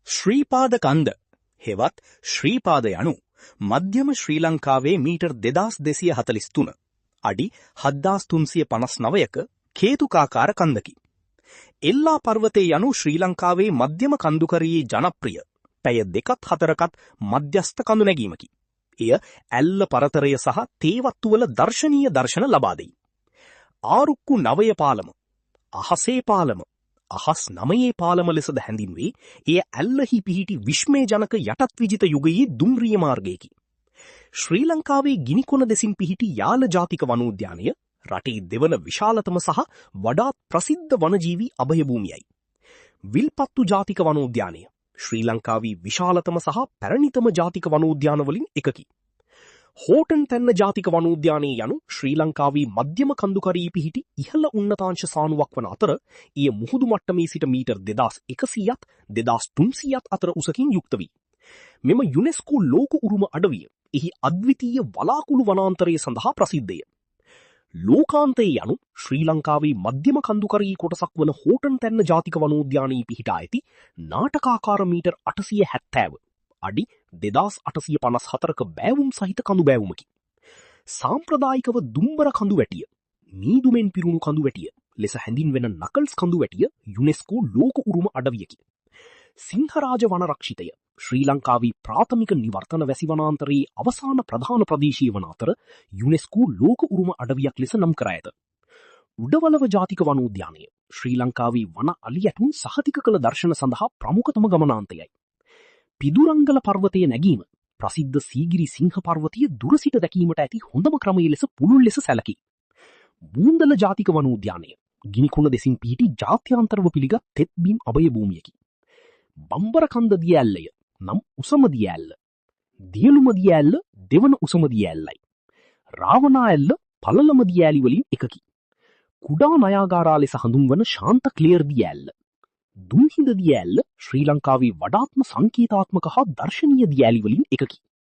ශ්‍රීපාද කන්ද හෙවත් ශ්‍රීපාද යනු මධ්‍යම ශ්‍රී ලංකාවේ මීටර් 2243 අඩි 7359ක කේතුකාකාර කන්දකි. එල්ලා පර්වතය යනු ශ්‍රී ලංකාවේ මධ්‍යම කඳුකරයේ ජනප්‍රිය පැය 2-4කත් මධ්‍යස්ථ කඳු නැගීමකි. එය ඇල්ල පරතරය සහ තේවත්තුවල දර්ශනීය දර්ශන ලබා දෙයි. ආරුක්කු නවය පාලම, අහසේ පාලම, අහස් නමයේ පාලම ලෙසද හැඳින්වේ. එය ඇල්ලහි පිහිටි විශ්මයජනක යටත් විජිත යුගයේ දුම්රිය මාර්ගයකි. ශ්‍රී ලංකාවේ ගිනිකොන දෙසින් පිහිටි යාල ජාතික වනෝද්‍යානය රටේ දෙවන විශාලතම සහ වඩාත් ප්‍රසිද්ධ වනජීවී අභයභූමියයි. විල්පත්තු ජාතික වනෝද්‍යානය ශ්‍රී ලංකාවේ විශාලතම සහ පැරණිතම ජාතික වනෝද්‍යානවලින් එකකි. හෝටන් තැන්න ජාතික වනෝද්‍යානය යනු ශ්‍රී ලංකාවේ මධ්‍යම කඳුකරයේ පිහිටි ඉහළ උන්නතාංශ සානුවක් වන අතර එය මුහුදු මට්ටමේ සිට මීටර් 2100ත් 2300ත් අතර උසකින් යුක්ත වී. මෙම යුනෙස්කෝ ලෝක උරුම අඩවිය එහි අද්විතීය වලාකුළු වනාන්තරය සඳහා ප්‍රසිද්ධය. ලෝකාන්තයේ යනු ශ්‍රී ලංකාවේ මධ්‍යම කඳුකරයේ කොටසක් වන හෝටන් තැන්න ජාතික වනෝද්‍යානයේ පිහිටා ඇති නාටකාකාර මීටර් 870 අඩි 2854ක බෑවුම් සහිත කඳු බෑවුමකි. සාම්ප්‍රදායිකව දුම්බර කඳු වැටිය, මීදුමෙන් පිරුණු කඳු වැටිය ලෙස හැඳින්වෙන නකල්ස් කඳු වැටිය යුනෙස්කෝ ලෝක උරුම අඩවියකි. සිංහරාජ වනරක්ෂිතය ශ්‍රී ලංකාවේ ප්‍රාථමික නිවර්තන වැසි වනාන්තරයේ අවසාන ප්‍රධාන ප්‍රදේශීය වන අතර යුනෙස්කෝ ලෝක උරුම අඩවියක් ලෙස නම් කර ඇත. උඩවලව ජාතික වනෝද්‍යානය ශ්‍රී ලංකාවේ වන අලි ඇතුන් සහතික කළ දර්ශන සඳහා ප්‍රමුඛතම ගමනාන්තයයි. පිදුරංගල පර්වතය නැගීම ප්‍රසිද්ධ සීගිරි සිංහ පර්වතය දුර සිට දැකීමට ඇති හොඳම ක්‍රමය ලෙස පුළුල් ලෙස සැලකේ. බූන්දල ජාතික වනෝද්‍යානය ගිනිකුණ දෙසින් පිහිටි ජාත්‍යන්තරව පිළිගත් තෙත් බීම් අභයභූමියකි. බම්බරකන්ද දිය ඇල්ලය නම් උසම දිය ඇල්ල, දියලුම දිය ඇල්ල දෙවන උසම දිය ඇල්ලයි. රාවණා ඇල්ල පළලම දිය ඇලි වලින් එකකි. කුඩා නයාගාරා ලෙස හඳුන්වන ශාන්ත ක්ලියර් දිය ඇල්ල, දුම්හිඳ දිය ඇල්ල ශ්‍රී ලංකාවේ වඩාත්ම සංකේතාත්මක හා දර්ශනීය දිය ඇලි වලින් එකකි.